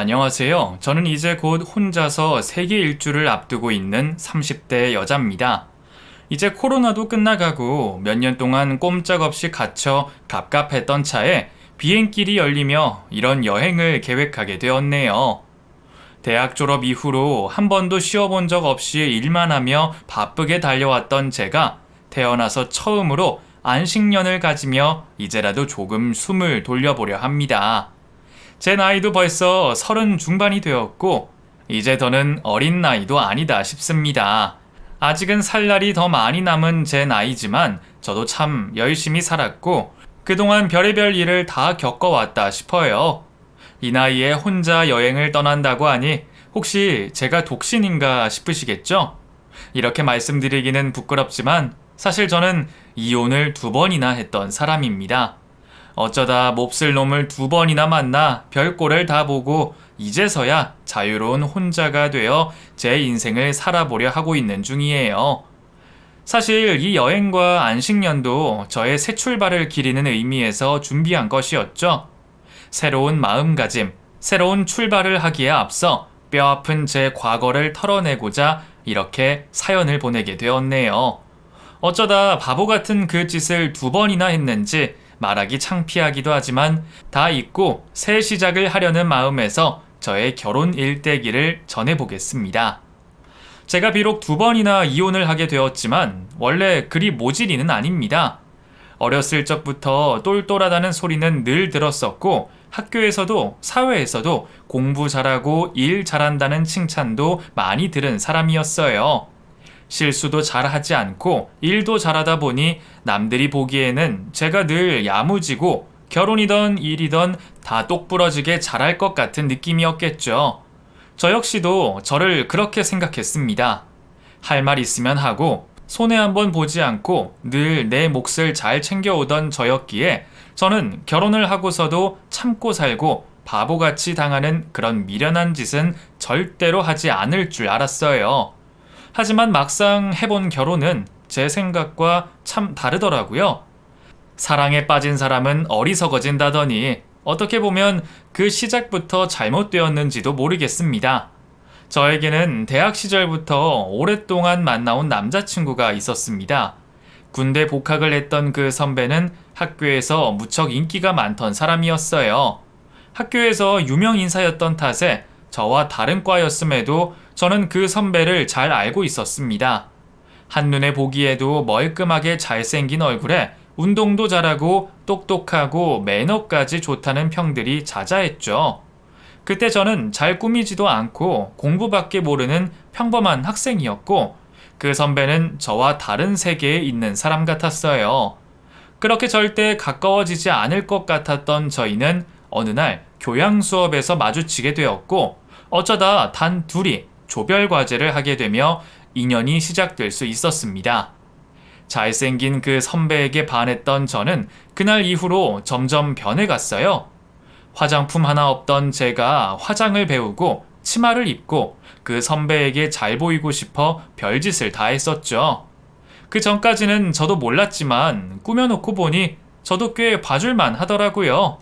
안녕하세요. 저는 이제 곧 혼자서 세계 일주를 앞두고 있는 30대 여자입니다. 이제 코로나도 끝나가고 몇 년 동안 꼼짝없이 갇혀 갑갑했던 차에 비행길이 열리며 이런 여행을 계획하게 되었네요. 대학 졸업 이후로 한 번도 쉬어본 적 없이 일만 하며 바쁘게 달려왔던 제가 태어나서 처음으로 안식년을 가지며 이제라도 조금 숨을 돌려보려 합니다. 제 나이도 벌써 30 중반이 되었고 이제 더는 어린 나이도 아니다 싶습니다. 아직은 살 날이 더 많이 남은 제 나이지만 저도 참 열심히 살았고 그동안 별의별 일을 다 겪어왔다 싶어요. 이 나이에 혼자 여행을 떠난다고 하니 혹시 제가 독신인가 싶으시겠죠? 이렇게 말씀드리기는 부끄럽지만 사실 저는 이혼을 2번이나 했던 사람입니다. 어쩌다 몹쓸 놈을 2번이나 만나 별꼴을 다 보고 이제서야 자유로운 혼자가 되어 제 인생을 살아보려 하고 있는 중이에요. 사실 이 여행과 안식년도 저의 새 출발을 기리는 의미에서 준비한 것이었죠. 새로운 마음가짐, 새로운 출발을 하기에 앞서 뼈아픈 제 과거를 털어내고자 이렇게 사연을 보내게 되었네요. 어쩌다 바보 같은 그 짓을 2번이나 했는지 말하기 창피하기도 하지만 다 잊고 새 시작을 하려는 마음에서 저의 결혼 일대기를 전해보겠습니다. 제가 비록 2번이나 이혼을 하게 되었지만 원래 그리 모질이는 아닙니다. 어렸을 적부터 똘똘하다는 소리는 늘 들었었고 학교에서도 사회에서도 공부 잘하고 일 잘한다는 칭찬도 많이 들은 사람이었어요. 실수도 잘하지 않고 일도 잘하다 보니 남들이 보기에는 제가 늘 야무지고 결혼이던 일이던 다 똑부러지게 잘할 것 같은 느낌이었겠죠. 저 역시도 저를 그렇게 생각했습니다. 할 말 있으면 하고 손해 한번 보지 않고 늘 내 몫을 잘 챙겨오던 저였기에 저는 결혼을 하고서도 참고 살고 바보같이 당하는 그런 미련한 짓은 절대로 하지 않을 줄 알았어요. 하지만 막상 해본 결혼은 제 생각과 참 다르더라고요. 사랑에 빠진 사람은 어리석어진다더니 어떻게 보면 그 시작부터 잘못되었는지도 모르겠습니다. 저에게는 대학 시절부터 오랫동안 만나온 남자친구가 있었습니다. 군대 복학을 했던 그 선배는 학교에서 무척 인기가 많던 사람이었어요. 학교에서 유명 인사였던 탓에 저와 다른 과였음에도 저는 그 선배를 잘 알고 있었습니다. 한눈에 보기에도 멀끔하게 잘생긴 얼굴에 운동도 잘하고 똑똑하고 매너까지 좋다는 평들이 자자했죠. 그때 저는 잘 꾸미지도 않고 공부밖에 모르는 평범한 학생이었고 그 선배는 저와 다른 세계에 있는 사람 같았어요. 그렇게 절대 가까워지지 않을 것 같았던 저희는 어느 날 교양 수업에서 마주치게 되었고 어쩌다 단 둘이 조별 과제를 하게 되며 인연이 시작될 수 있었습니다. 잘생긴 그 선배에게 반했던 저는 그날 이후로 점점 변해갔어요. 화장품 하나 없던 제가 화장을 배우고 치마를 입고 그 선배에게 잘 보이고 싶어 별짓을 다 했었죠. 그 전까지는 저도 몰랐지만 꾸며놓고 보니 저도 꽤 봐줄만 하더라고요.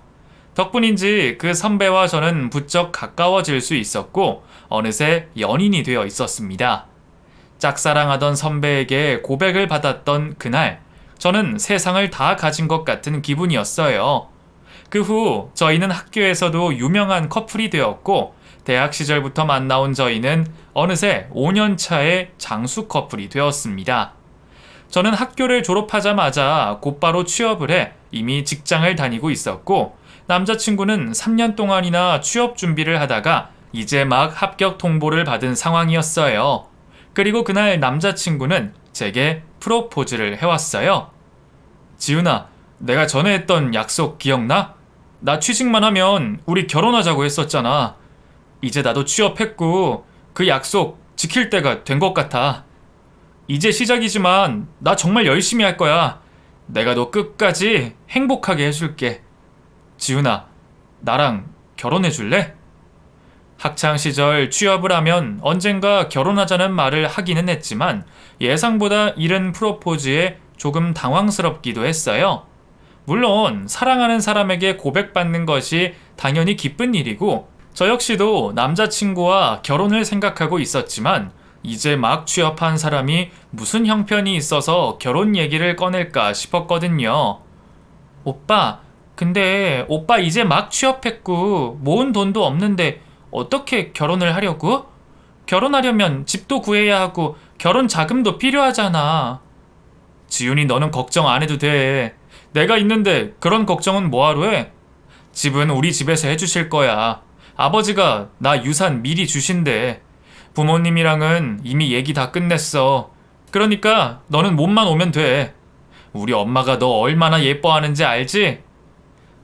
덕분인지 그 선배와 저는 부쩍 가까워질 수 있었고 어느새 연인이 되어 있었습니다. 짝사랑하던 선배에게 고백을 받았던 그날, 저는 세상을 다 가진 것 같은 기분이었어요. 그 후 저희는 학교에서도 유명한 커플이 되었고 대학 시절부터 만나온 저희는 어느새 5년 차의 장수 커플이 되었습니다. 저는 학교를 졸업하자마자 곧바로 취업을 해 이미 직장을 다니고 있었고 남자친구는 3년 동안이나 취업 준비를 하다가 이제 막 합격 통보를 받은 상황이었어요. 그리고 그날 남자친구는 제게 프로포즈를 해왔어요. 지훈아, 내가 전에 했던 약속 기억나? 나 취직만 하면 우리 결혼하자고 했었잖아. 이제 나도 취업했고 그 약속 지킬 때가 된 것 같아. 이제 시작이지만 나 정말 열심히 할 거야. 내가 너 끝까지 행복하게 해줄게. 지훈아, 나랑 결혼해 줄래? 학창시절 취업을 하면 언젠가 결혼하자는 말을 하기는 했지만 예상보다 이른 프로포즈에 조금 당황스럽기도 했어요. 물론 사랑하는 사람에게 고백받는 것이 당연히 기쁜 일이고 저 역시도 남자친구와 결혼을 생각하고 있었지만 이제 막 취업한 사람이 무슨 형편이 있어서 결혼 얘기를 꺼낼까 싶었거든요. 오빠, 근데 오빠 이제 막 취업했고 모은 돈도 없는데 어떻게 결혼을 하려고? 결혼하려면 집도 구해야 하고 결혼 자금도 필요하잖아. 지훈이 너는 걱정 안 해도 돼. 내가 있는데 그런 걱정은 뭐하러 해? 집은 우리 집에서 해주실 거야. 아버지가 나 유산 미리 주신대. 부모님이랑은 이미 얘기 다 끝냈어. 그러니까 너는 몸만 오면 돼. 우리 엄마가 너 얼마나 예뻐하는지 알지?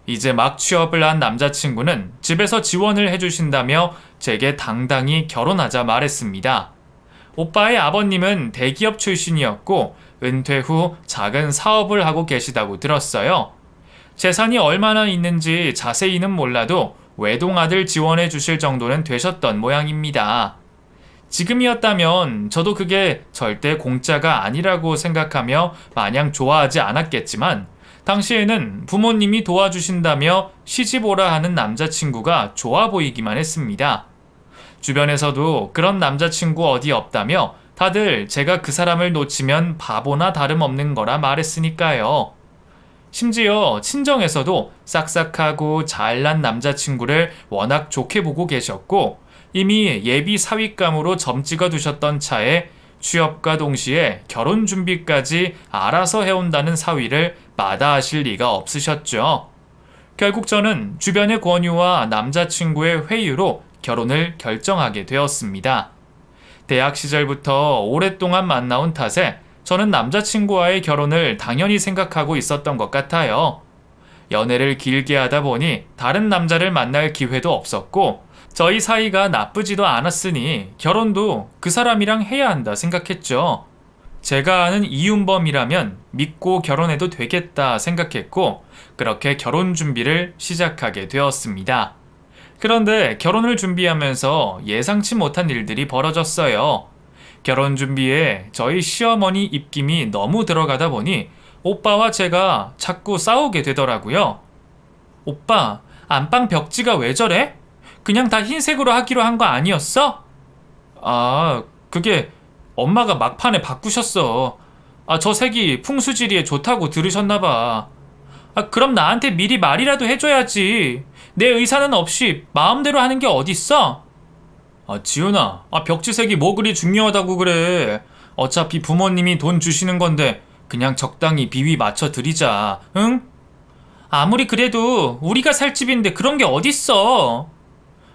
이제 막 취업을 한 남자친구는 집에서 지원을 해주신다며 제게 당당히 결혼하자 말했습니다. 오빠의 아버님은 대기업 출신이었고 은퇴 후 작은 사업을 하고 계시다고 들었어요. 재산이 얼마나 있는지 자세히는 몰라도 외동아들 지원해 주실 정도는 되셨던 모양입니다. 지금이었다면 저도 그게 절대 공짜가 아니라고 생각하며 마냥 좋아하지 않았겠지만 당시에는 부모님이 도와주신다며 시집 오라 하는 남자친구가 좋아 보이기만 했습니다. 주변에서도 그런 남자친구 어디 없다며 다들 제가 그 사람을 놓치면 바보나 다름없는 거라 말했으니까요. 심지어 친정에서도 싹싹하고 잘난 남자친구를 워낙 좋게 보고 계셨고 이미 예비 사윗감으로 점 찍어 두셨던 차에 취업과 동시에 결혼 준비까지 알아서 해온다는 사위를 마다하실 리가 없으셨죠. 결국 저는 주변의 권유와 남자친구의 회유로 결혼을 결정하게 되었습니다. 대학 시절부터 오랫동안 만나온 탓에 저는 남자친구와의 결혼을 당연히 생각하고 있었던 것 같아요. 연애를 길게 하다 보니 다른 남자를 만날 기회도 없었고 저희 사이가 나쁘지도 않았으니 결혼도 그 사람이랑 해야 한다 생각했죠. 제가 아는 이윤범이라면 믿고 결혼해도 되겠다 생각했고 그렇게 결혼 준비를 시작하게 되었습니다. 그런데 결혼을 준비하면서 예상치 못한 일들이 벌어졌어요. 결혼 준비에 저희 시어머니 입김이 너무 들어가다 보니 오빠와 제가 자꾸 싸우게 되더라고요. 오빠, 안방 벽지가 왜 저래? 그냥 다 흰색으로 하기로 한 거 아니었어? 아, 그게 엄마가 막판에 바꾸셨어. 저 색이 풍수지리에 좋다고 들으셨나봐. 그럼 나한테 미리 말이라도 해줘야지. 내 의사는 없이 마음대로 하는 게 어딨어? 지훈아, 벽지색이 뭐 그리 중요하다고 그래. 어차피 부모님이 돈 주시는 건데 그냥 적당히 비위 맞춰 드리자, 응? 아무리 그래도 우리가 살 집인데 그런 게 어딨어?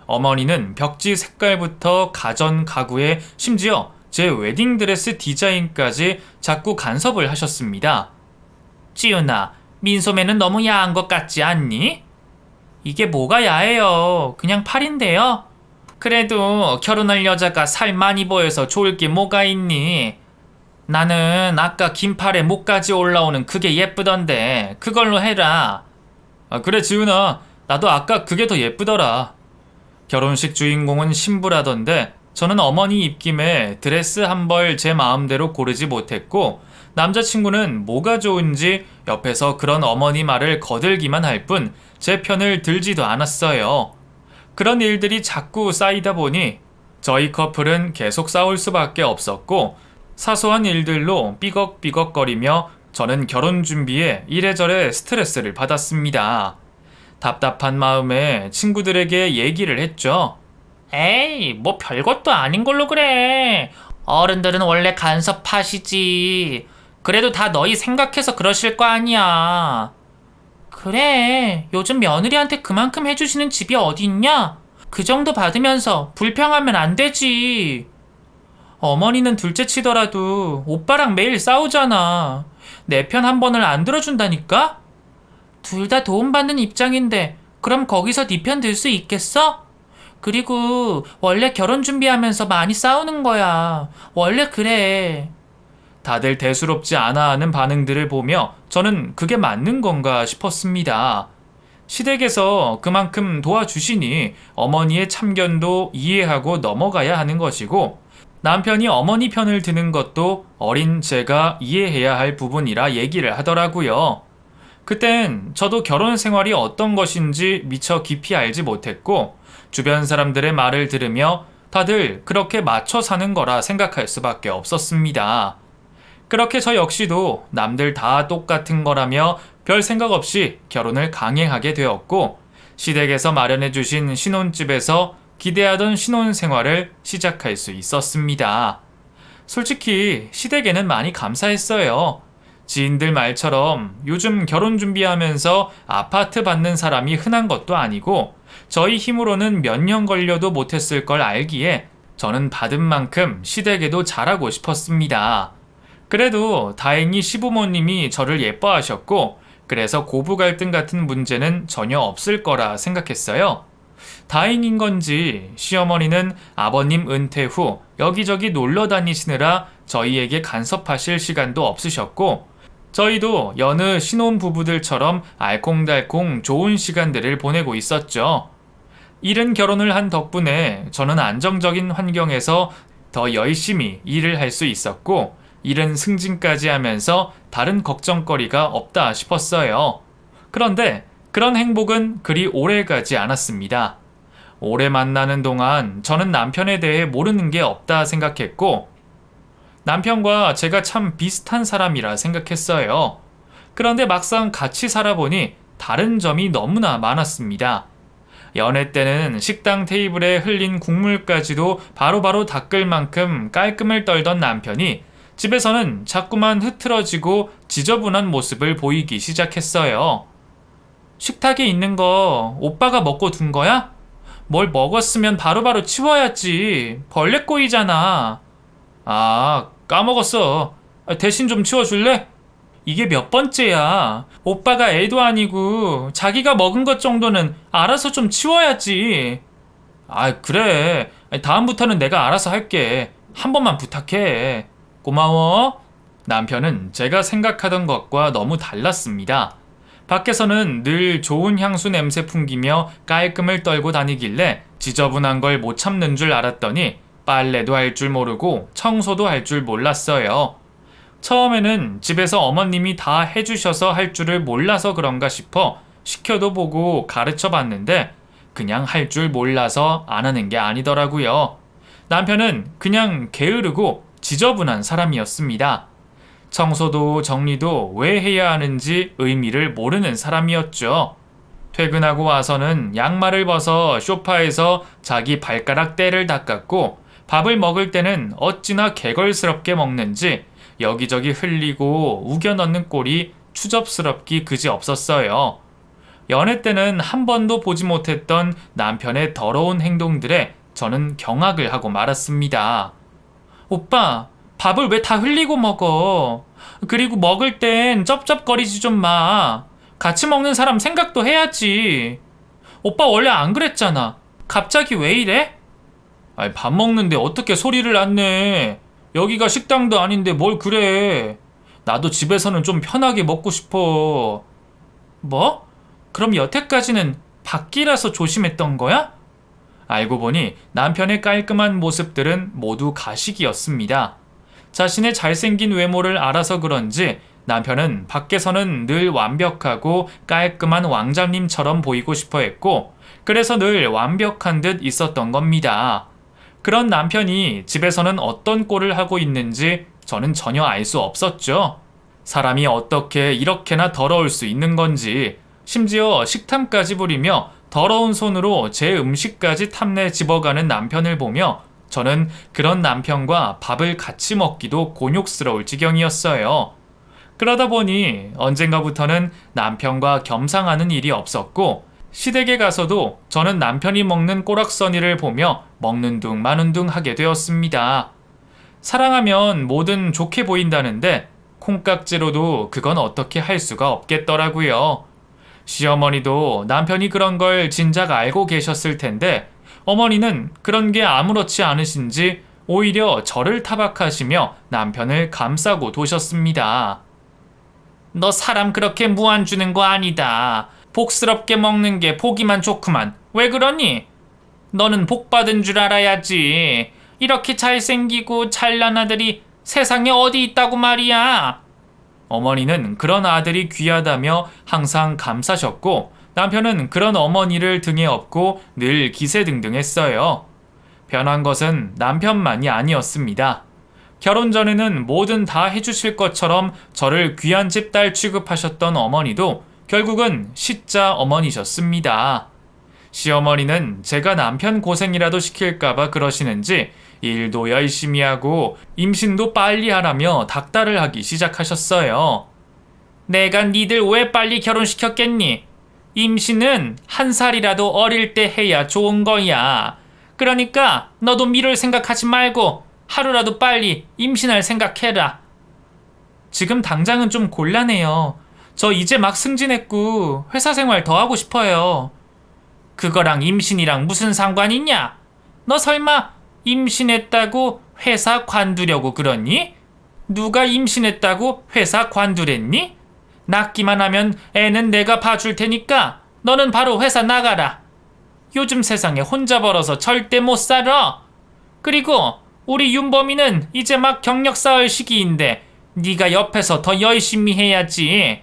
어머니는 벽지 색깔부터 가전 가구에 심지어 제 웨딩드레스 디자인까지 자꾸 간섭을 하셨습니다. 지훈아, 민소매는 너무 야한 것 같지 않니? 이게 뭐가 야해요. 그냥 팔인데요. 그래도 결혼할 여자가 살 많이 보여서 좋을 게 뭐가 있니? 나는 아까 긴 팔에 목까지 올라오는 그게 예쁘던데 그걸로 해라. 그래 지훈아, 나도 아까 그게 더 예쁘더라. 결혼식 주인공은 신부라던데 저는 어머니 입김에 드레스 한 벌 제 마음대로 고르지 못했고 남자친구는 뭐가 좋은지 옆에서 그런 어머니 말을 거들기만 할 뿐 제 편을 들지도 않았어요. 그런 일들이 자꾸 쌓이다 보니 저희 커플은 계속 싸울 수밖에 없었고 사소한 일들로 삐걱삐걱거리며 저는 결혼 준비에 이래저래 스트레스를 받았습니다. 답답한 마음에 친구들에게 얘기를 했죠. 에이, 뭐 별것도 아닌 걸로 그래. 어른들은 원래 간섭하시지. 그래도 다 너희 생각해서 그러실 거 아니야. 그래, 요즘 며느리한테 그만큼 해주시는 집이 어디 있냐? 그 정도 받으면서 불평하면 안 되지. 어머니는 둘째 치더라도 오빠랑 매일 싸우잖아. 내 편 한 번을 안 들어준다니까? 둘 다 도움받는 입장인데 그럼 거기서 네 편 들 수 있겠어? 그리고 원래 결혼 준비하면서 많이 싸우는 거야. 원래 그래. 다들 대수롭지 않아 하는 반응들을 보며 저는 그게 맞는 건가 싶었습니다. 시댁에서 그만큼 도와주시니 어머니의 참견도 이해하고 넘어가야 하는 것이고 남편이 어머니 편을 드는 것도 어린 제가 이해해야 할 부분이라 얘기를 하더라고요. 그땐 저도 결혼 생활이 어떤 것인지 미처 깊이 알지 못했고 주변 사람들의 말을 들으며 다들 그렇게 맞춰 사는 거라 생각할 수밖에 없었습니다. 그렇게 저 역시도 남들 다 똑같은 거라며 별 생각 없이 결혼을 강행하게 되었고, 시댁에서 마련해 주신 신혼집에서 기대하던 신혼 생활을 시작할 수 있었습니다. 솔직히 시댁에는 많이 감사했어요. 지인들 말처럼 요즘 결혼 준비하면서 아파트 받는 사람이 흔한 것도 아니고 저희 힘으로는 몇 년 걸려도 못했을 걸 알기에 저는 받은 만큼 시댁에도 잘하고 싶었습니다. 그래도 다행히 시부모님이 저를 예뻐하셨고 그래서 고부 갈등 같은 문제는 전혀 없을 거라 생각했어요. 다행인 건지 시어머니는 아버님 은퇴 후 여기저기 놀러 다니시느라 저희에게 간섭하실 시간도 없으셨고, 저희도 여느 신혼부부들처럼 알콩달콩 좋은 시간들을 보내고 있었죠. 이른 결혼을 한 덕분에 저는 안정적인 환경에서 더 열심히 일을 할 수 있었고, 이른 승진까지 하면서 다른 걱정거리가 없다 싶었어요. 그런데 그런 행복은 그리 오래 가지 않았습니다. 오래 만나는 동안 저는 남편에 대해 모르는 게 없다 생각했고, 남편과 제가 참 비슷한 사람이라 생각했어요. 그런데 막상 같이 살아보니 다른 점이 너무나 많았습니다. 연애 때는 식당 테이블에 흘린 국물까지도 바로바로 닦을 만큼 깔끔을 떨던 남편이 집에서는 자꾸만 흐트러지고 지저분한 모습을 보이기 시작했어요. 식탁에 있는 거 오빠가 먹고 둔 거야? 뭘 먹었으면 바로바로 치워야지. 벌레 꼬이잖아. 아, 까먹었어. 대신 좀 치워줄래? 이게 몇 번째야. 오빠가 애도 아니고 자기가 먹은 것 정도는 알아서 좀 치워야지. 아, 그래. 다음부터는 내가 알아서 할게. 한 번만 부탁해. 고마워. 남편은 제가 생각하던 것과 너무 달랐습니다. 밖에서는 늘 좋은 향수 냄새 풍기며 깔끔을 떨고 다니길래 지저분한 걸 못 참는 줄 알았더니 빨래도 할 줄 모르고 청소도 할 줄 몰랐어요. 처음에는 집에서 어머님이 다 해주셔서 할 줄을 몰라서 그런가 싶어 시켜도 보고 가르쳐 봤는데 그냥 할 줄 몰라서 안 하는 게 아니더라고요. 남편은 그냥 게으르고 지저분한 사람이었습니다. 청소도 정리도 왜 해야 하는지 의미를 모르는 사람이었죠. 퇴근하고 와서는 양말을 벗어 소파에서 자기 발가락 때를 닦았고, 밥을 먹을 때는 어찌나 개걸스럽게 먹는지 여기저기 흘리고 우겨 넣는 꼴이 추접스럽기 그지 없었어요. 연애 때는 한 번도 보지 못했던 남편의 더러운 행동들에 저는 경악을 하고 말았습니다. 오빠, 밥을 왜 다 흘리고 먹어? 그리고 먹을 땐 쩝쩝거리지 좀 마. 같이 먹는 사람 생각도 해야지. 오빠 원래 안 그랬잖아. 갑자기 왜 이래? 아니, 밥 먹는데 어떻게 소리를 안 내? 여기가 식당도 아닌데 뭘 그래. 나도 집에서는 좀 편하게 먹고 싶어. 뭐? 그럼 여태까지는 밖이라서 조심했던 거야? 알고 보니 남편의 깔끔한 모습들은 모두 가식이었습니다. 자신의 잘생긴 외모를 알아서 그런지 남편은 밖에서는 늘 완벽하고 깔끔한 왕자님처럼 보이고 싶어 했고, 그래서 늘 완벽한 듯 있었던 겁니다. 그런 남편이 집에서는 어떤 꼴을 하고 있는지 저는 전혀 알 수 없었죠. 사람이 어떻게 이렇게나 더러울 수 있는 건지, 심지어 식탐까지 부리며 더러운 손으로 제 음식까지 탐내 집어가는 남편을 보며 저는 그런 남편과 밥을 같이 먹기도 곤욕스러울 지경이었어요. 그러다 보니 언젠가부터는 남편과 겸상하는 일이 없었고, 시댁에 가서도 저는 남편이 먹는 꼬락서니를 보며 먹는 둥 마는 둥 하게 되었습니다. 사랑하면 뭐든 좋게 보인다는데 콩깍지로도 그건 어떻게 할 수가 없겠더라고요. 시어머니도 남편이 그런 걸 진작 알고 계셨을 텐데 어머니는 그런 게 아무렇지 않으신지 오히려 저를 타박하시며 남편을 감싸고 도셨습니다. 너 사람 그렇게 무안 주는 거 아니다. 복스럽게 먹는 게 보기만 좋구만. 왜 그러니? 너는 복 받은 줄 알아야지. 이렇게 잘생기고 잘난 아들이 세상에 어디 있다고 말이야. 어머니는 그런 아들이 귀하다며 항상 감사셨고, 남편은 그런 어머니를 등에 업고 늘 기세등등했어요. 변한 것은 남편만이 아니었습니다. 결혼 전에는 뭐든 다 해주실 것처럼 저를 귀한 집 딸 취급하셨던 어머니도 결국은 시자 어머니셨습니다. 시어머니는 제가 남편 고생이라도 시킬까봐 그러시는지 일도 열심히 하고 임신도 빨리 하라며 닥달을 하기 시작하셨어요. 내가 니들 왜 빨리 결혼시켰겠니? 임신은 1살이라도 어릴 때 해야 좋은 거야. 그러니까 너도 미룰 생각하지 말고 하루라도 빨리 임신할 생각해라. 지금 당장은 좀 곤란해요. 저 이제 막 승진했고 회사 생활 더 하고 싶어요. 그거랑 임신이랑 무슨 상관 있냐? 너 설마 임신했다고 회사 관두려고 그러니? 누가 임신했다고 회사 관두랬니? 낳기만 하면 애는 내가 봐줄 테니까 너는 바로 회사 나가라. 요즘 세상에 혼자 벌어서 절대 못 살아. 그리고 우리 윤범이는 이제 막 경력 쌓을 시기인데 네가 옆에서 더 열심히 해야지.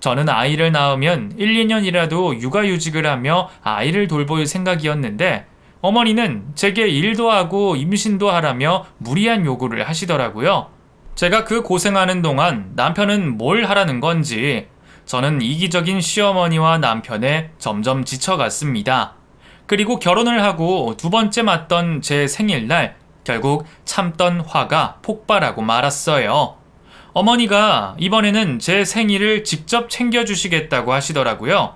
저는 아이를 낳으면 1, 2년이라도 육아휴직을 하며 아이를 돌볼 생각이었는데 어머니는 제게 일도 하고 임신도 하라며 무리한 요구를 하시더라고요. 제가 그 고생하는 동안 남편은 뭘 하라는 건지 저는 이기적인 시어머니와 남편에 점점 지쳐갔습니다. 그리고 결혼을 하고 두 번째 맞던 제 생일날 결국 참던 화가 폭발하고 말았어요. 어머니가 이번에는 제 생일을 직접 챙겨주시겠다고 하시더라고요.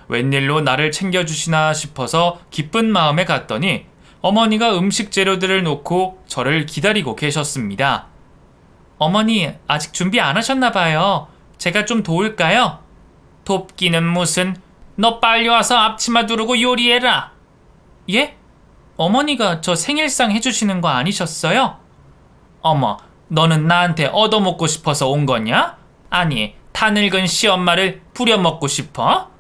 웬일로 나를 챙겨주시나 싶어서 기쁜 마음에 갔더니 어머니가 음식 재료들을 놓고 저를 기다리고 계셨습니다. 어머니, 아직 준비 안 하셨나 봐요. 제가 좀 도울까요? 돕기는 무슨. 너 빨리 와서 앞치마 두르고 요리해라. 예? 어머니가 저 생일상 해주시는 거 아니셨어요? 어머, 너는 나한테 얻어먹고 싶어서 온 거냐? 아니, 다 늙은 시엄마를 부려먹고 싶어?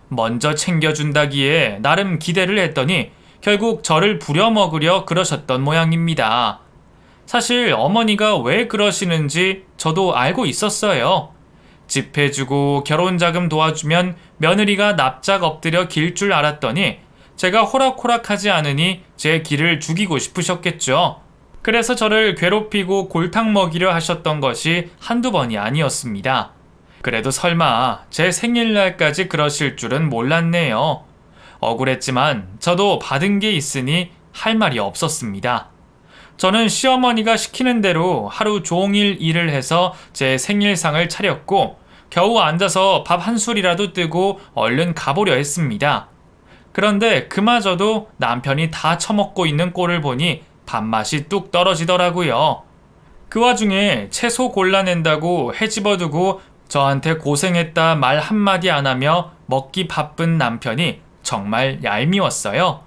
먼저 챙겨준다기에 나름 기대를 했더니 결국 저를 부려먹으려 그러셨던 모양입니다. 사실 어머니가 왜 그러시는지 저도 알고 있었어요. 집 해주고 결혼자금 도와주면 며느리가 납작 엎드려 길 줄 알았더니 제가 호락호락하지 않으니 제 길을 죽이고 싶으셨겠죠. 그래서 저를 괴롭히고 골탕 먹이려 하셨던 것이 한두 번이 아니었습니다. 그래도 설마 제 생일날까지 그러실 줄은 몰랐네요. 억울했지만 저도 받은 게 있으니 할 말이 없었습니다. 저는 시어머니가 시키는 대로 하루 종일 일을 해서 제 생일상을 차렸고 겨우 앉아서 밥 한 술이라도 뜨고 얼른 가보려 했습니다. 그런데 그마저도 남편이 다 처먹고 있는 꼴을 보니 밥맛이 뚝 떨어지더라고요. 그 와중에 채소 골라낸다고 헤집어두고 저한테 고생했다 말 한마디 안 하며 먹기 바쁜 남편이 정말 얄미웠어요.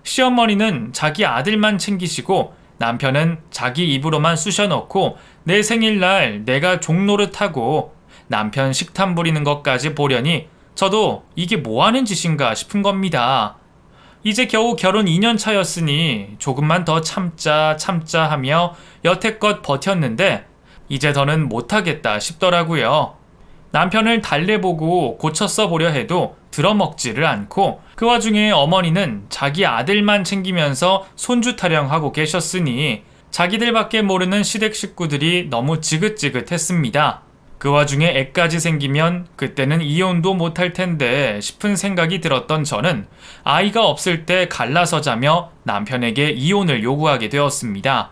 시어머니는 자기 아들만 챙기시고 남편은 자기 입으로만 쑤셔넣고 내 생일날 내가 종노릇하고 남편 식탐 부리는 것까지 보려니 저도 이게 뭐하는 짓인가 싶은 겁니다. 이제 겨우 결혼 2년 차였으니 조금만 더 참자 하며 여태껏 버텼는데 이제 더는 못하겠다 싶더라고요. 남편을 달래보고 고쳐 써보려 해도 들어먹지를 않고 그 와중에 어머니는 자기 아들만 챙기면서 손주 타령하고 계셨으니 자기들밖에 모르는 시댁 식구들이 너무 지긋지긋했습니다. 그 와중에 애까지 생기면 그때는 이혼도 못할 텐데 싶은 생각이 들었던 저는 아이가 없을 때 갈라서자며 남편에게 이혼을 요구하게 되었습니다.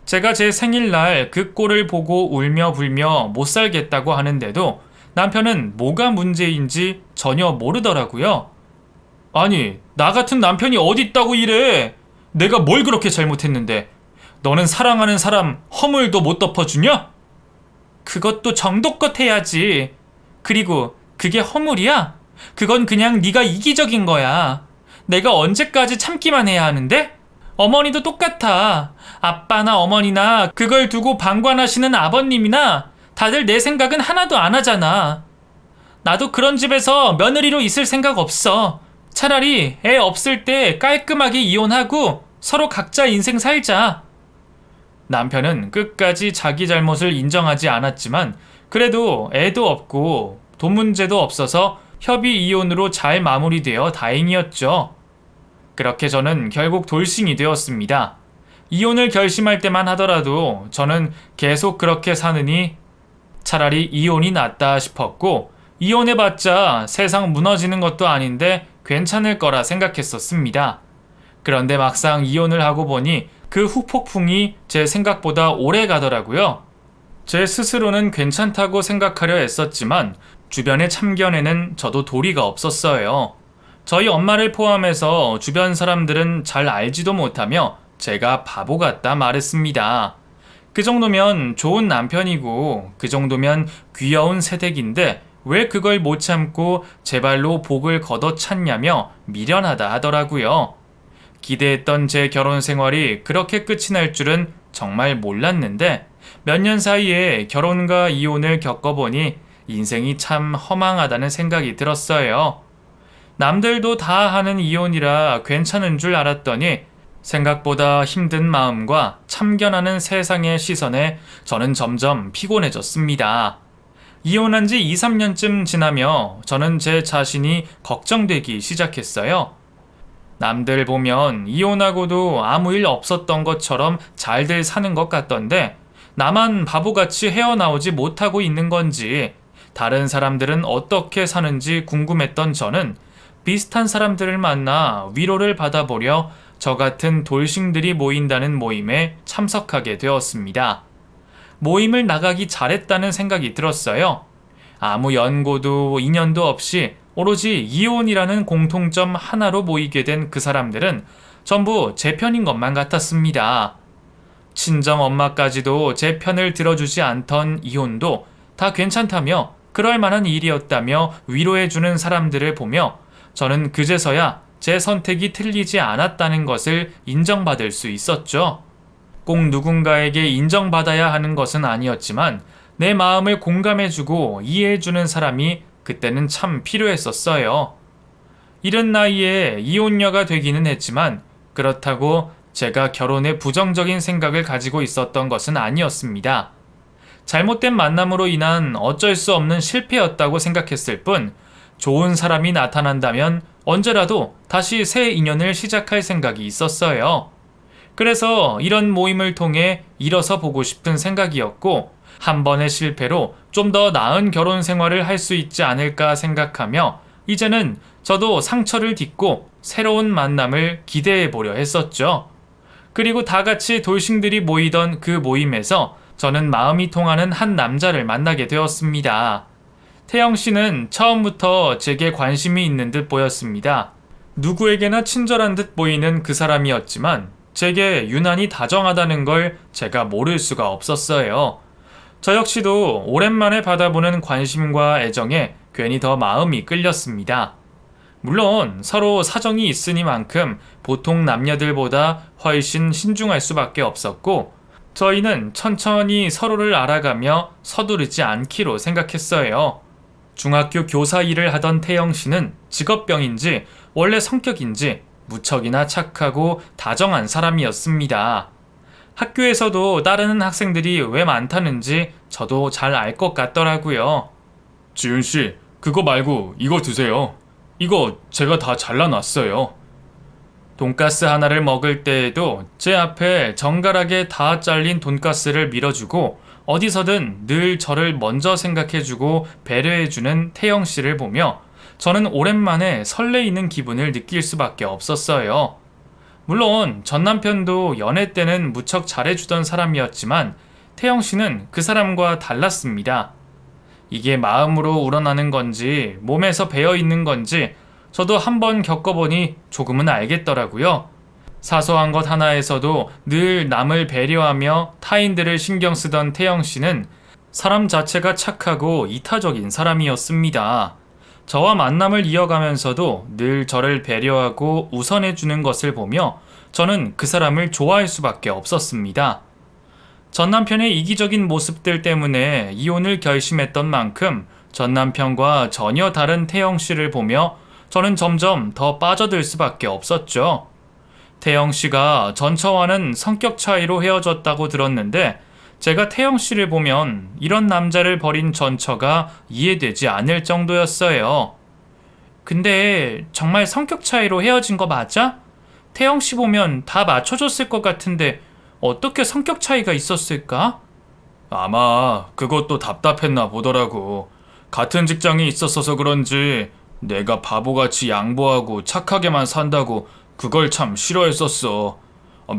제가 제 생일날 그 꼴을 보고 울며 불며 못 살겠다고 하는데도 남편은 뭐가 문제인지 전혀 모르더라고요. 아니, 나 같은 남편이 어딨다고 이래? 내가 뭘 그렇게 잘못했는데? 너는 사랑하는 사람 허물도 못 덮어주냐? 그것도 정도껏 해야지. 그리고 그게 허물이야? 그건 그냥 네가 이기적인 거야. 내가 언제까지 참기만 해야 하는데? 어머니도 똑같아. 아빠나 어머니나 그걸 두고 방관하시는 아버님이나 다들 내 생각은 하나도 안 하잖아. 나도 그런 집에서 며느리로 있을 생각 없어. 차라리 애 없을 때 깔끔하게 이혼하고 서로 각자 인생 살자. 남편은 끝까지 자기 잘못을 인정하지 않았지만 그래도 애도 없고 돈 문제도 없어서 협의 이혼으로 잘 마무리되어 다행이었죠. 그렇게 저는 결국 돌싱이 되었습니다. 이혼을 결심할 때만 하더라도 저는 계속 그렇게 사느니 차라리 이혼이 낫다 싶었고, 이혼해봤자 세상 무너지는 것도 아닌데 괜찮을 거라 생각했었습니다. 그런데 막상 이혼을 하고 보니 그 후폭풍이 제 생각보다 오래 가더라고요. 제 스스로는 괜찮다고 생각하려 했었지만 주변의 참견에는 저도 도리가 없었어요. 저희 엄마를 포함해서 주변 사람들은 잘 알지도 못하며 제가 바보 같다 말했습니다. 그 정도면 좋은 남편이고 그 정도면 귀여운 새댁인데 왜 그걸 못 참고 제 발로 복을 걷어 찼냐며 미련하다 하더라고요. 기대했던 제 결혼 생활이 그렇게 끝이 날 줄은 정말 몰랐는데 몇 년 사이에 결혼과 이혼을 겪어보니 인생이 참 허망하다는 생각이 들었어요. 남들도 다 하는 이혼이라 괜찮은 줄 알았더니 생각보다 힘든 마음과 참견하는 세상의 시선에 저는 점점 피곤해졌습니다. 이혼한 지 2, 3년쯤 지나며 저는 제 자신이 걱정되기 시작했어요. 남들 보면 이혼하고도 아무 일 없었던 것처럼 잘들 사는 것 같던데 나만 바보같이 헤어나오지 못하고 있는 건지, 다른 사람들은 어떻게 사는지 궁금했던 저는 비슷한 사람들을 만나 위로를 받아보려 저 같은 돌싱들이 모인다는 모임에 참석하게 되었습니다. 모임을 나가기 잘했다는 생각이 들었어요. 아무 연고도 인연도 없이 오로지 이혼이라는 공통점 하나로 모이게 된 그 사람들은 전부 제 편인 것만 같았습니다. 친정 엄마까지도 제 편을 들어주지 않던 이혼도 다 괜찮다며 그럴 만한 일이었다며 위로해주는 사람들을 보며 저는 그제서야 제 선택이 틀리지 않았다는 것을 인정받을 수 있었죠. 꼭 누군가에게 인정받아야 하는 것은 아니었지만 내 마음을 공감해주고 이해해주는 사람이 그때는 참 필요했었어요. 이른 나이에 이혼녀가 되기는 했지만 그렇다고 제가 결혼에 부정적인 생각을 가지고 있었던 것은 아니었습니다. 잘못된 만남으로 인한 어쩔 수 없는 실패였다고 생각했을 뿐 좋은 사람이 나타난다면 언제라도 다시 새 인연을 시작할 생각이 있었어요. 그래서 이런 모임을 통해 일어서 보고 싶은 생각이었고 한 번의 실패로 좀 더 나은 결혼 생활을 할 수 있지 않을까 생각하며 이제는 저도 상처를 딛고 새로운 만남을 기대해 보려 했었죠. 그리고 다 같이 돌싱들이 모이던 그 모임에서 저는 마음이 통하는 한 남자를 만나게 되었습니다. 태영 씨는 처음부터 제게 관심이 있는 듯 보였습니다. 누구에게나 친절한 듯 보이는 그 사람이었지만 제게 유난히 다정하다는 걸 제가 모를 수가 없었어요. 저 역시도 오랜만에 받아보는 관심과 애정에 괜히 더 마음이 끌렸습니다. 물론 서로 사정이 있으니만큼 보통 남녀들보다 훨씬 신중할 수밖에 없었고 저희는 천천히 서로를 알아가며 서두르지 않기로 생각했어요. 중학교 교사 일을 하던 태영 씨는 직업병인지 원래 성격인지 무척이나 착하고 다정한 사람이었습니다. 학교에서도 따르는 학생들이 왜 많다는지 저도 잘 알 것 같더라고요. 지윤 씨, 그거 말고 이거 드세요. 이거 제가 다 잘라놨어요. 돈가스 하나를 먹을 때에도 제 앞에 정갈하게 다 잘린 돈가스를 밀어주고 어디서든 늘 저를 먼저 생각해주고 배려해주는 태영 씨를 보며 저는 오랜만에 설레이는 기분을 느낄 수밖에 없었어요. 물론 전 남편도 연애 때는 무척 잘해주던 사람이었지만 태영 씨는 그 사람과 달랐습니다. 이게 마음으로 우러나는 건지 몸에서 배어있는 건지 저도 한번 겪어보니 조금은 알겠더라고요. 사소한 것 하나에서도 늘 남을 배려하며 타인들을 신경 쓰던 태영 씨는 사람 자체가 착하고 이타적인 사람이었습니다. 저와 만남을 이어가면서도 늘 저를 배려하고 우선해주는 것을 보며 저는 그 사람을 좋아할 수밖에 없었습니다. 전 남편의 이기적인 모습들 때문에 이혼을 결심했던 만큼 전 남편과 전혀 다른 태영 씨를 보며 저는 점점 더 빠져들 수밖에 없었죠. 태영 씨가 전처와는 성격 차이로 헤어졌다고 들었는데 제가 태영 씨를 보면 이런 남자를 버린 전처가 이해되지 않을 정도였어요. 근데 정말 성격 차이로 헤어진 거 맞아? 태영 씨 보면 다 맞춰줬을 것 같은데 어떻게 성격 차이가 있었을까? 아마 그것도 답답했나 보더라고. 같은 직장에 있었어서 그런지 내가 바보같이 양보하고 착하게만 산다고 그걸 참 싫어했었어.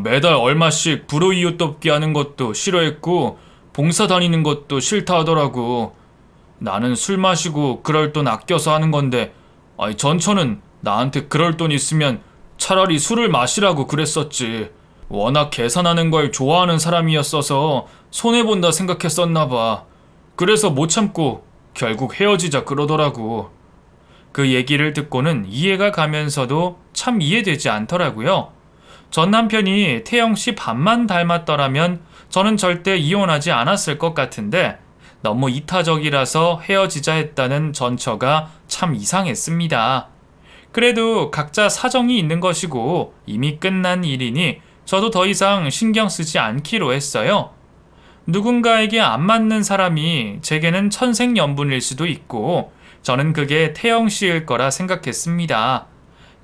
매달 얼마씩 불우이웃 돕기 하는 것도 싫어했고 봉사 다니는 것도 싫다 하더라고. 나는 술 마시고 그럴 돈 아껴서 하는 건데 전처는 나한테 그럴 돈 있으면 차라리 술을 마시라고 그랬었지. 워낙 계산하는 걸 좋아하는 사람이었어서 손해본다 생각했었나 봐. 그래서 못 참고 결국 헤어지자 그러더라고. 그 얘기를 듣고는 이해가 가면서도 참 이해되지 않더라고요. 전 남편이 태영 씨 반만 닮았더라면 저는 절대 이혼하지 않았을 것 같은데 너무 이타적이라서 헤어지자 했다는 전처가 참 이상했습니다. 그래도 각자 사정이 있는 것이고 이미 끝난 일이니 저도 더 이상 신경 쓰지 않기로 했어요. 누군가에게 안 맞는 사람이 제게는 천생연분일 수도 있고 저는 그게 태영 씨일 거라 생각했습니다.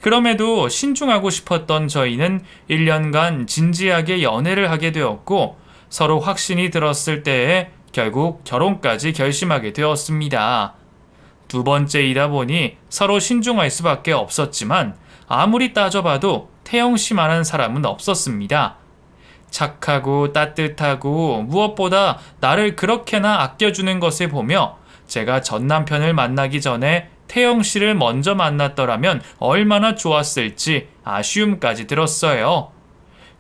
그럼에도 신중하고 싶었던 저희는 1년간 진지하게 연애를 하게 되었고 서로 확신이 들었을 때에 결국 결혼까지 결심하게 되었습니다. 두 번째이다 보니 서로 신중할 수밖에 없었지만 아무리 따져봐도 태영 씨만한 사람은 없었습니다. 착하고 따뜻하고 무엇보다 나를 그렇게나 아껴주는 것을 보며 제가 전 남편을 만나기 전에 태영 씨를 먼저 만났더라면 얼마나 좋았을지 아쉬움까지 들었어요.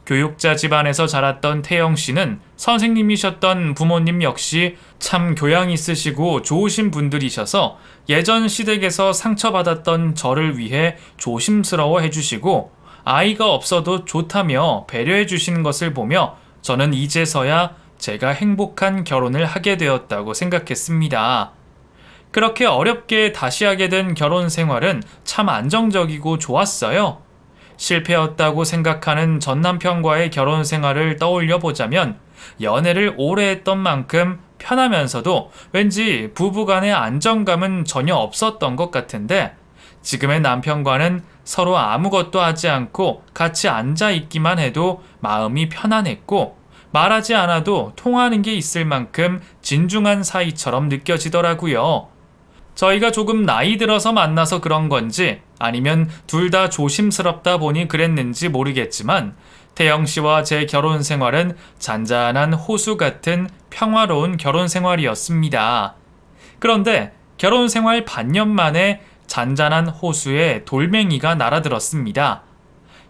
교육자 집안에서 자랐던 태영 씨는 선생님이셨던 부모님 역시 참 교양 있으시고 좋으신 분들이셔서 예전 시댁에서 상처받았던 저를 위해 조심스러워 해주시고 아이가 없어도 좋다며 배려해 주시는 것을 보며 저는 이제서야 제가 행복한 결혼을 하게 되었다고 생각했습니다. 그렇게 어렵게 다시 하게 된 결혼 생활은 참 안정적이고 좋았어요. 실패였다고 생각하는 전 남편과의 결혼 생활을 떠올려 보자면 연애를 오래 했던 만큼 편하면서도 왠지 부부간의 안정감은 전혀 없었던 것 같은데 지금의 남편과는 서로 아무것도 하지 않고 같이 앉아 있기만 해도 마음이 편안했고 말하지 않아도 통하는 게 있을 만큼 진중한 사이처럼 느껴지더라고요. 저희가 조금 나이 들어서 만나서 그런 건지 아니면 둘 다 조심스럽다 보니 그랬는지 모르겠지만 태영 씨와 제 결혼 생활은 잔잔한 호수 같은 평화로운 결혼 생활이었습니다. 그런데 결혼 생활 반년 만에 잔잔한 호수에 돌멩이가 날아들었습니다.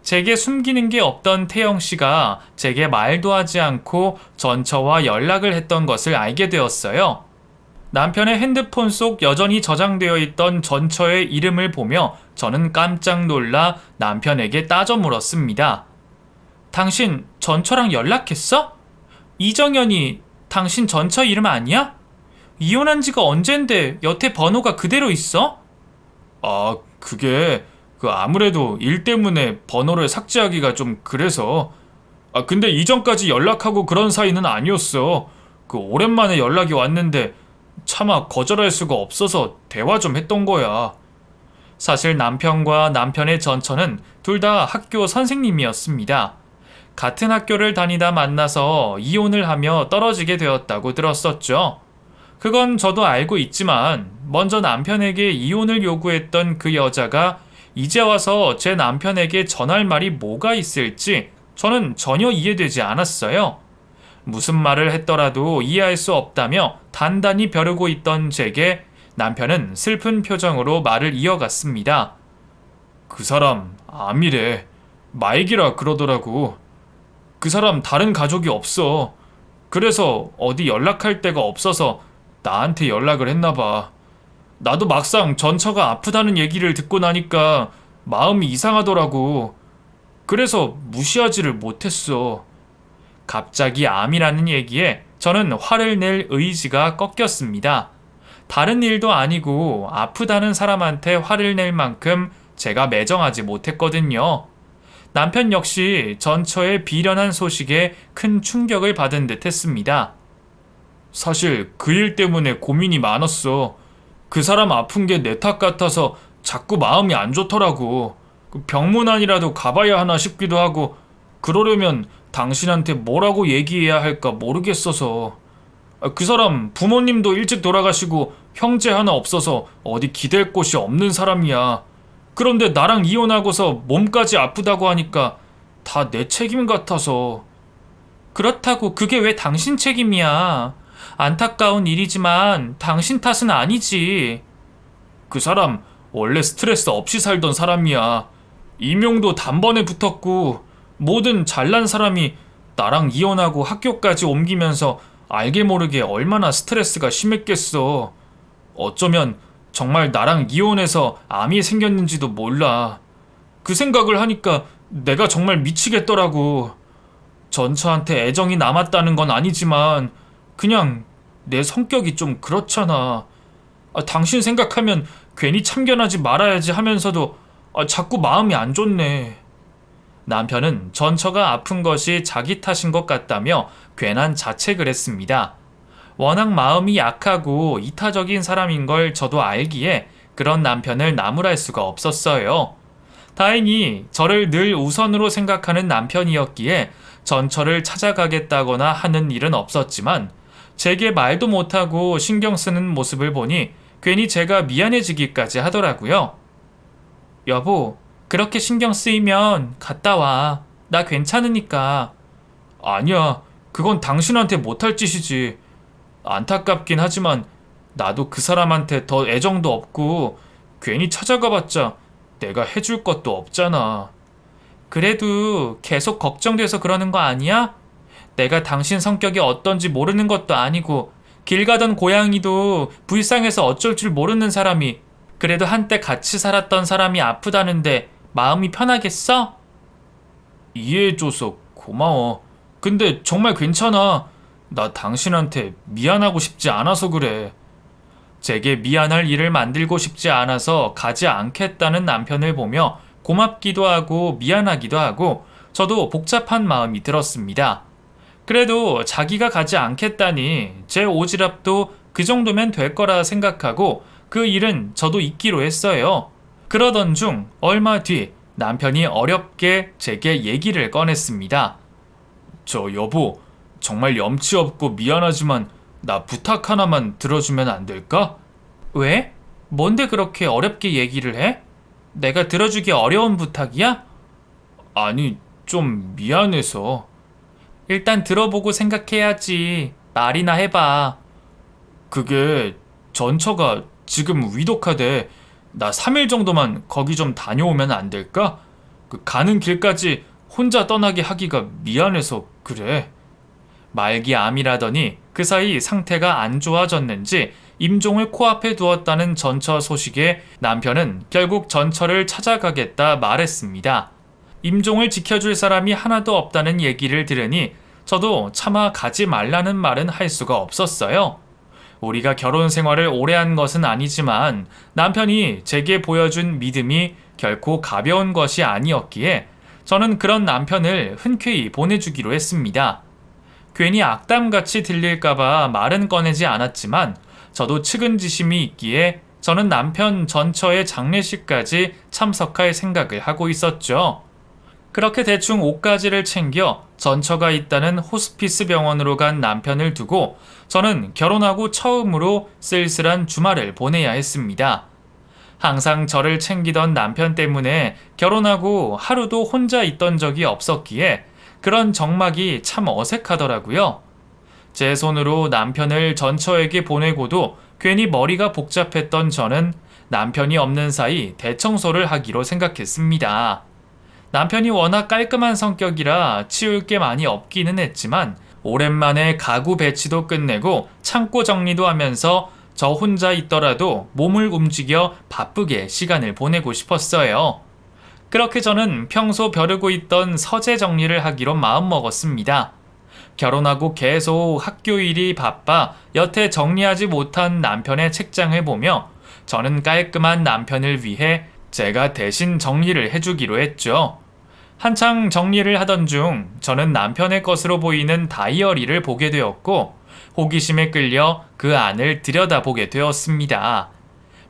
제게 숨기는 게 없던 태영 씨가 제게 말도 하지 않고 전처와 연락을 했던 것을 알게 되었어요. 남편의 핸드폰 속 여전히 저장되어 있던 전처의 이름을 보며 저는 깜짝 놀라 남편에게 따져 물었습니다. 당신 전처랑 연락했어? 이정현이 당신 전처 이름 아니야? 이혼한 지가 언젠데 여태 번호가 그대로 있어? 그게 아무래도 일 때문에 번호를 삭제하기가 좀 그래서. 근데 이전까지 연락하고 그런 사이는 아니었어. 오랜만에 연락이 왔는데 차마 거절할 수가 없어서 대화 좀 했던 거야. 사실 남편과 남편의 전처는 둘 다 학교 선생님이었습니다. 같은 학교를 다니다 만나서 이혼을 하며 떨어지게 되었다고 들었었죠. 그건 저도 알고 있지만 먼저 남편에게 이혼을 요구했던 그 여자가 이제 와서 제 남편에게 전할 말이 뭐가 있을지 저는 전혀 이해되지 않았어요. 무슨 말을 했더라도 이해할 수 없다며 단단히 벼르고 있던 제게 남편은 슬픈 표정으로 말을 이어갔습니다. 그 사람 암이래. 말기라 그러더라고. 그 사람 다른 가족이 없어. 그래서 어디 연락할 데가 없어서 나한테 연락을 했나 봐. 나도 막상 전처가 아프다는 얘기를 듣고 나니까 마음이 이상하더라고. 그래서 무시하지를 못했어. 갑자기 암이라는 얘기에 저는 화를 낼 의지가 꺾였습니다. 다른 일도 아니고 아프다는 사람한테 화를 낼 만큼 제가 매정하지 못했거든요. 남편 역시 전처의 비련한 소식에 큰 충격을 받은 듯 했습니다. 사실 그 일 때문에 고민이 많았어. 그 사람 아픈 게 내 탓 같아서 자꾸 마음이 안 좋더라고. 병문안이라도 가봐야 하나 싶기도 하고, 그러려면 당신한테 뭐라고 얘기해야 할까 모르겠어서. 그 사람 부모님도 일찍 돌아가시고 형제 하나 없어서 어디 기댈 곳이 없는 사람이야. 그런데 나랑 이혼하고서 몸까지 아프다고 하니까 다 내 책임 같아서. 그렇다고 그게 왜 당신 책임이야? 안타까운 일이지만 당신 탓은 아니지. 그 사람 원래 스트레스 없이 살던 사람이야. 임용도 단번에 붙었고 모든 잘난 사람이 나랑 이혼하고 학교까지 옮기면서 알게 모르게 얼마나 스트레스가 심했겠어. 어쩌면 정말 나랑 이혼해서 암이 생겼는지도 몰라. 그 생각을 하니까 내가 정말 미치겠더라고. 전처한테 애정이 남았다는 건 아니지만 그냥 내 성격이 좀 그렇잖아. 당신 생각하면 괜히 참견하지 말아야지 하면서도 자꾸 마음이 안 좋네. 남편은 전처가 아픈 것이 자기 탓인 것 같다며 괜한 자책을 했습니다. 워낙 마음이 약하고 이타적인 사람인 걸 저도 알기에 그런 남편을 나무랄 수가 없었어요. 다행히 저를 늘 우선으로 생각하는 남편이었기에 전처를 찾아가겠다거나 하는 일은 없었지만 제게 말도 못하고 신경 쓰는 모습을 보니 괜히 제가 미안해지기까지 하더라고요. 여보, 그렇게 신경 쓰이면 갔다 와. 나 괜찮으니까. 아니야, 그건 당신한테 못할 짓이지. 안타깝긴 하지만 나도 그 사람한테 더 애정도 없고 괜히 찾아가봤자 내가 해줄 것도 없잖아. 그래도 계속 걱정돼서 그러는 거 아니야? 내가 당신 성격이 어떤지 모르는 것도 아니고 길 가던 고양이도 불쌍해서 어쩔 줄 모르는 사람이 그래도 한때 같이 살았던 사람이 아프다는데 마음이 편하겠어? 이해해줘서 고마워. 근데 정말 괜찮아. 나 당신한테 미안하고 싶지 않아서 그래. 제게 미안할 일을 만들고 싶지 않아서 가지 않겠다는 남편을 보며 고맙기도 하고 미안하기도 하고 저도 복잡한 마음이 들었습니다. 그래도 자기가 가지 않겠다니 제 오지랖도 그 정도면 될 거라 생각하고 그 일은 저도 잊기로 했어요. 그러던 중 얼마 뒤 남편이 어렵게 제게 얘기를 꺼냈습니다. 저 여보, 정말 염치 없고 미안하지만 나 부탁 하나만 들어주면 안 될까? 왜? 뭔데 그렇게 어렵게 얘기를 해? 내가 들어주기 어려운 부탁이야? 아니, 좀 미안해서. 일단 들어보고 생각해야지. 말이나 해봐. 그게 전처가 지금 위독하대. 나 3일 정도만 거기 좀 다녀오면 안 될까? 가는 길까지 혼자 떠나게 하기가 미안해서 그래. 말기 암이라더니 그 사이 상태가 안 좋아졌는지 임종을 코앞에 두었다는 전처 소식에 남편은 결국 전처를 찾아가겠다 말했습니다. 임종을 지켜줄 사람이 하나도 없다는 얘기를 들으니 저도 차마 가지 말라는 말은 할 수가 없었어요. 우리가 결혼 생활을 오래 한 것은 아니지만 남편이 제게 보여준 믿음이 결코 가벼운 것이 아니었기에 저는 그런 남편을 흔쾌히 보내주기로 했습니다. 괜히 악담같이 들릴까봐 말은 꺼내지 않았지만 저도 측은지심이 있기에 저는 남편 전처의 장례식까지 참석할 생각을 하고 있었죠. 그렇게 대충 옷가지를 챙겨 전처가 있다는 호스피스 병원으로 간 남편을 두고 저는 결혼하고 처음으로 쓸쓸한 주말을 보내야 했습니다. 항상 저를 챙기던 남편 때문에 결혼하고 하루도 혼자 있던 적이 없었기에 그런 정막이 참 어색하더라고요. 제 손으로 남편을 전처에게 보내고도 괜히 머리가 복잡했던 저는 남편이 없는 사이 대청소를 하기로 생각했습니다. 남편이 워낙 깔끔한 성격이라 치울 게 많이 없기는 했지만 오랜만에 가구 배치도 끝내고 창고 정리도 하면서 저 혼자 있더라도 몸을 움직여 바쁘게 시간을 보내고 싶었어요. 그렇게 저는 평소 벼르고 있던 서재 정리를 하기로 마음먹었습니다. 결혼하고 계속 학교 일이 바빠 여태 정리하지 못한 남편의 책장을 보며 저는 깔끔한 남편을 위해 제가 대신 정리를 해주기로 했죠. 한창 정리를 하던 중 저는 남편의 것으로 보이는 다이어리를 보게 되었고 호기심에 끌려 그 안을 들여다보게 되었습니다.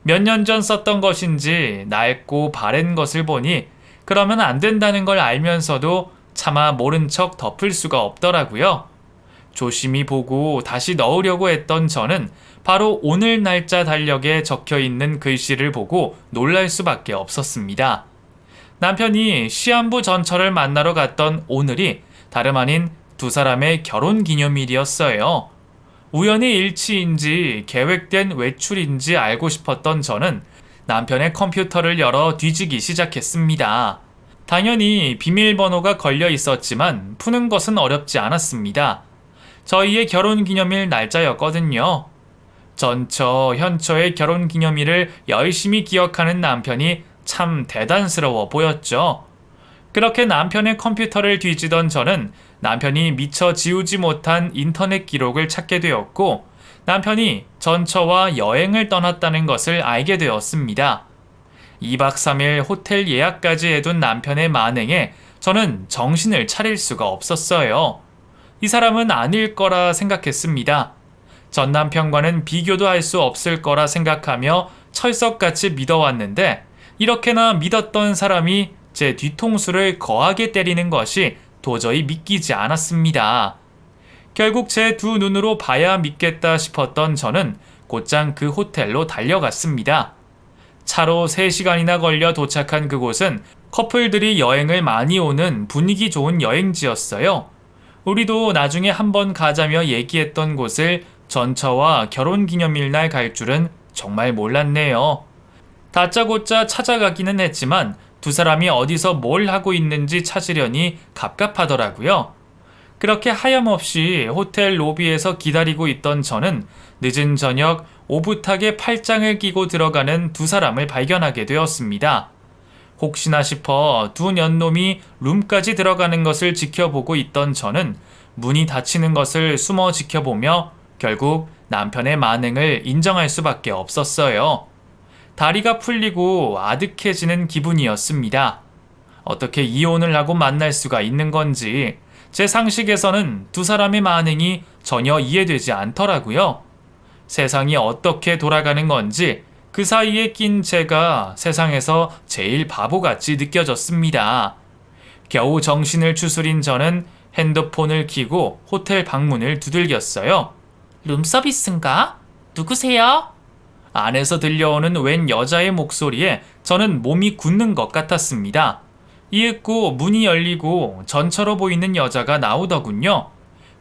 몇 년 전 썼던 것인지 낡고 바랜 것을 보니 그러면 안 된다는 걸 알면서도 차마 모른 척 덮을 수가 없더라고요. 조심히 보고 다시 넣으려고 했던 저는 바로 오늘 날짜 달력에 적혀 있는 글씨를 보고 놀랄 수밖에 없었습니다. 남편이 시한부 전처를 만나러 갔던 오늘이 다름 아닌 두 사람의 결혼 기념일이었어요. 우연의 일치인지 계획된 외출인지 알고 싶었던 저는 남편의 컴퓨터를 열어 뒤지기 시작했습니다. 당연히 비밀번호가 걸려 있었지만 푸는 것은 어렵지 않았습니다. 저희의 결혼기념일 날짜였거든요. 전처, 현처의 결혼기념일을 열심히 기억하는 남편이 참 대단스러워 보였죠. 그렇게 남편의 컴퓨터를 뒤지던 저는 남편이 미처 지우지 못한 인터넷 기록을 찾게 되었고 남편이 전처와 여행을 떠났다는 것을 알게 되었습니다. 2박 3일 호텔 예약까지 해둔 남편의 만행에 저는 정신을 차릴 수가 없었어요. 이 사람은 아닐 거라 생각했습니다. 전 남편과는 비교도 할 수 없을 거라 생각하며 철석같이 믿어왔는데 이렇게나 믿었던 사람이 제 뒤통수를 거하게 때리는 것이 도저히 믿기지 않았습니다. 결국 제 두 눈으로 봐야 믿겠다 싶었던 저는 곧장 그 호텔로 달려갔습니다. 차로 3시간이나 걸려 도착한 그곳은 커플들이 여행을 많이 오는 분위기 좋은 여행지였어요. 우리도 나중에 한번 가자며 얘기했던 곳을 전처와 결혼기념일 날 갈 줄은 정말 몰랐네요. 다짜고짜 찾아가기는 했지만 두 사람이 어디서 뭘 하고 있는지 찾으려니 갑갑하더라고요. 그렇게 하염없이 호텔 로비에서 기다리고 있던 저는 늦은 저녁 오붓하게 팔짱을 끼고 들어가는 두 사람을 발견하게 되었습니다. 혹시나 싶어 두 년놈이 룸까지 들어가는 것을 지켜보고 있던 저는 문이 닫히는 것을 숨어 지켜보며 결국 남편의 만행을 인정할 수밖에 없었어요. 다리가 풀리고 아득해지는 기분이었습니다. 어떻게 이혼을 하고 만날 수가 있는 건지 제 상식에서는 두 사람의 만행이 전혀 이해되지 않더라고요. 세상이 어떻게 돌아가는 건지 그 사이에 낀 제가 세상에서 제일 바보같이 느껴졌습니다. 겨우 정신을 추스린 저는 핸드폰을 켜고 호텔 방문을 두들겼어요. 룸서비스인가? 누구세요? 안에서 들려오는 웬 여자의 목소리에 저는 몸이 굳는 것 같았습니다. 이윽고 문이 열리고 전처로 보이는 여자가 나오더군요.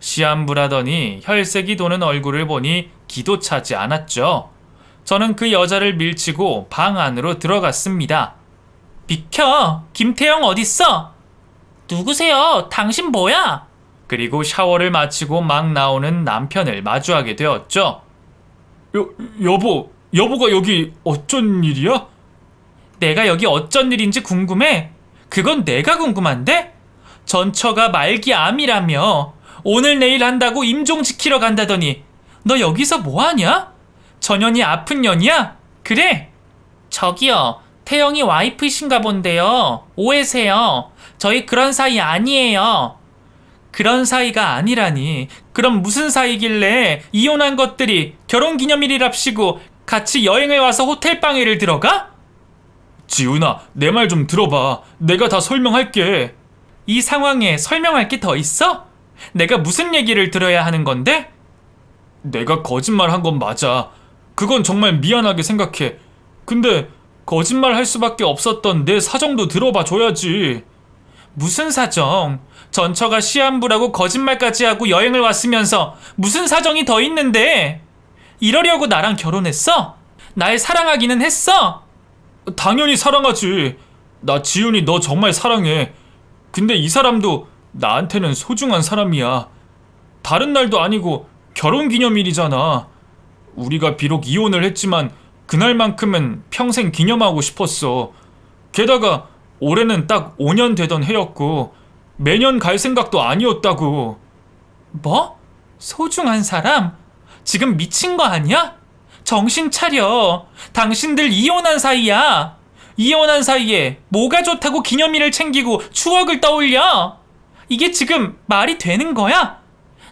시한부라더니 혈색이 도는 얼굴을 보니 기도 차지 않았죠. 저는 그 여자를 밀치고 방 안으로 들어갔습니다. 비켜! 김태형 어딨어? 누구세요? 당신 뭐야? 그리고 샤워를 마치고 막 나오는 남편을 마주하게 되었죠. 여보가 여기 어쩐 일이야? 내가 여기 어쩐 일인지 궁금해? 그건 내가 궁금한데? 전처가 말기 암이라며 오늘 내일 한다고 임종 지키러 간다더니 너 여기서 뭐하냐? 전현이 아픈 년이야? 그래? 저기요, 태영이 와이프이신가 본데요. 오해세요. 저희 그런 사이 아니에요. 그런 사이가 아니라니. 그럼 무슨 사이길래 이혼한 것들이 결혼기념일이랍시고 같이 여행을 와서 호텔방에를 들어가? 지훈아, 내 말 좀 들어봐. 내가 다 설명할게. 이 상황에 설명할 게 더 있어? 내가 무슨 얘기를 들어야 하는 건데? 내가 거짓말 한 건 맞아. 그건 정말 미안하게 생각해. 근데 거짓말 할 수밖에 없었던 내 사정도 들어봐 줘야지. 무슨 사정? 전처가 시한부라고 거짓말까지 하고 여행을 왔으면서 무슨 사정이 더 있는데? 이러려고 나랑 결혼했어? 날 사랑하기는 했어? 당연히 사랑하지. 나 지훈이 너 정말 사랑해. 근데 이 사람도 나한테는 소중한 사람이야. 다른 날도 아니고 결혼기념일이잖아. 우리가 비록 이혼을 했지만 그날만큼은 평생 기념하고 싶었어. 게다가 올해는 딱 5년 되던 해였고 매년 갈 생각도 아니었다고. 뭐? 소중한 사람? 지금 미친 거 아니야? 정신 차려. 당신들 이혼한 사이야. 이혼한 사이에 뭐가 좋다고 기념일을 챙기고 추억을 떠올려? 이게 지금 말이 되는 거야?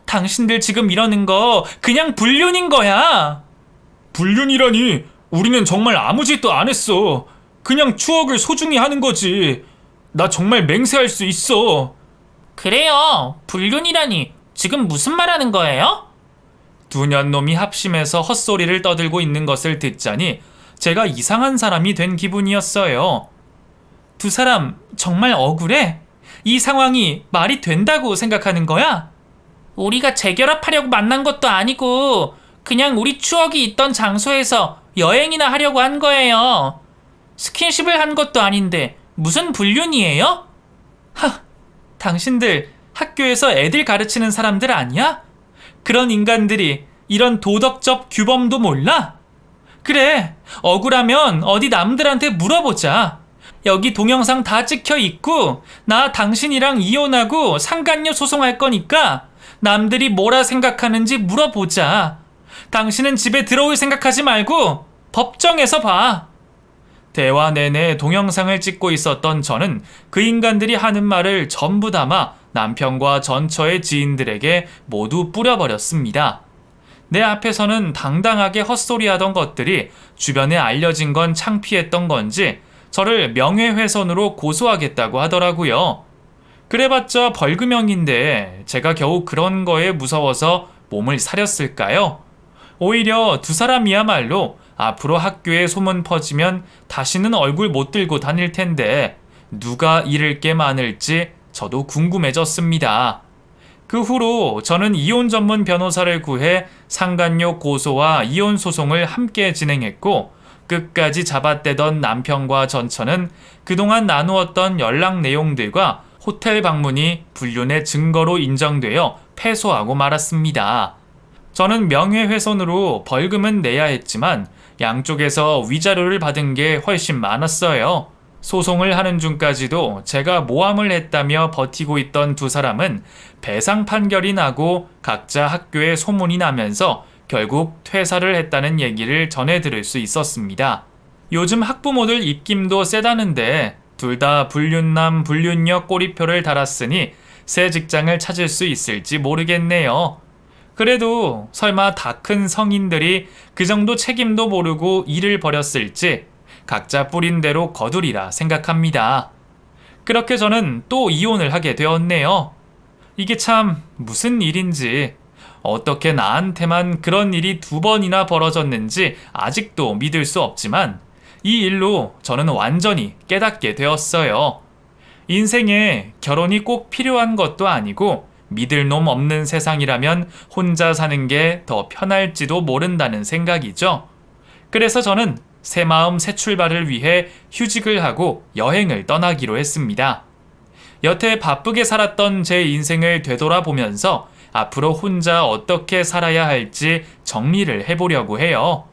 당신들 지금 이러는 거 그냥 불륜인 거야. 불륜이라니? 우리는 정말 아무 짓도 안 했어. 그냥 추억을 소중히 하는 거지. 나 정말 맹세할 수 있어. 그래요. 불륜이라니. 지금 무슨 말 하는 거예요? 두 년놈이 합심해서 헛소리를 떠들고 있는 것을 듣자니 제가 이상한 사람이 된 기분이었어요. 두 사람 정말 억울해? 이 상황이 말이 된다고 생각하는 거야? 우리가 재결합하려고 만난 것도 아니고 그냥 우리 추억이 있던 장소에서 여행이나 하려고 한 거예요. 스킨십을 한 것도 아닌데 무슨 불륜이에요? 당신들 학교에서 애들 가르치는 사람들 아니야? 그런 인간들이 이런 도덕적 규범도 몰라? 그래, 억울하면 어디 남들한테 물어보자. 여기 동영상 다 찍혀 있고 나 당신이랑 이혼하고 상간녀 소송할 거니까 남들이 뭐라 생각하는지 물어보자. 당신은 집에 들어올 생각하지 말고 법정에서 봐. 대화 내내 동영상을 찍고 있었던 저는 그 인간들이 하는 말을 전부 담아 남편과 전처의 지인들에게 모두 뿌려버렸습니다. 내 앞에서는 당당하게 헛소리하던 것들이 주변에 알려진 건 창피했던 건지 저를 명예훼손으로 고소하겠다고 하더라고요. 그래봤자 벌금형인데 제가 겨우 그런 거에 무서워서 몸을 사렸을까요? 오히려 두 사람이야말로 앞으로 학교에 소문 퍼지면 다시는 얼굴 못 들고 다닐 텐데 누가 잃을 게 많을지 저도 궁금해졌습니다. 그 후로 저는 이혼 전문 변호사를 구해 상간녀 고소와 이혼 소송을 함께 진행했고 끝까지 잡아떼던 남편과 전처는 그동안 나누었던 연락 내용들과 호텔 방문이 불륜의 증거로 인정되어 패소하고 말았습니다. 저는 명예훼손으로 벌금은 내야 했지만 양쪽에서 위자료를 받은 게 훨씬 많았어요. 소송을 하는 중까지도 제가 모함을 했다며 버티고 있던 두 사람은 배상 판결이 나고 각자 학교에 소문이 나면서 결국 퇴사를 했다는 얘기를 전해 들을 수 있었습니다. 요즘 학부모들 입김도 세다는데 둘 다 불륜남 불륜녀 꼬리표를 달았으니 새 직장을 찾을 수 있을지 모르겠네요. 그래도 설마 다 큰 성인들이 그 정도 책임도 모르고 일을 벌였을지 각자 뿌린 대로 거두리라 생각합니다. 그렇게 저는 또 이혼을 하게 되었네요. 이게 참 무슨 일인지, 어떻게 나한테만 그런 일이 두 번이나 벌어졌는지 아직도 믿을 수 없지만 이 일로 저는 완전히 깨닫게 되었어요. 인생에 결혼이 꼭 필요한 것도 아니고 믿을 놈 없는 세상이라면 혼자 사는 게 더 편할지도 모른다는 생각이죠. 그래서 저는 새 마음 새 출발을 위해 휴직을 하고 여행을 떠나기로 했습니다. 여태 바쁘게 살았던 제 인생을 되돌아보면서 앞으로 혼자 어떻게 살아야 할지 정리를 해보려고 해요.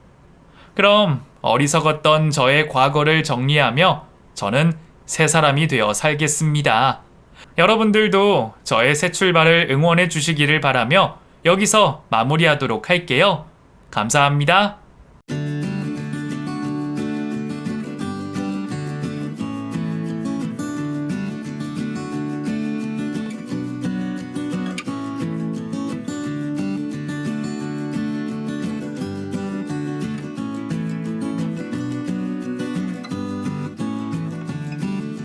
그럼 어리석었던 저의 과거를 정리하며 저는 새 사람이 되어 살겠습니다. 여러분들도 저의 새 출발을 응원해 주시기를 바라며 여기서 마무리하도록 할게요. 감사합니다.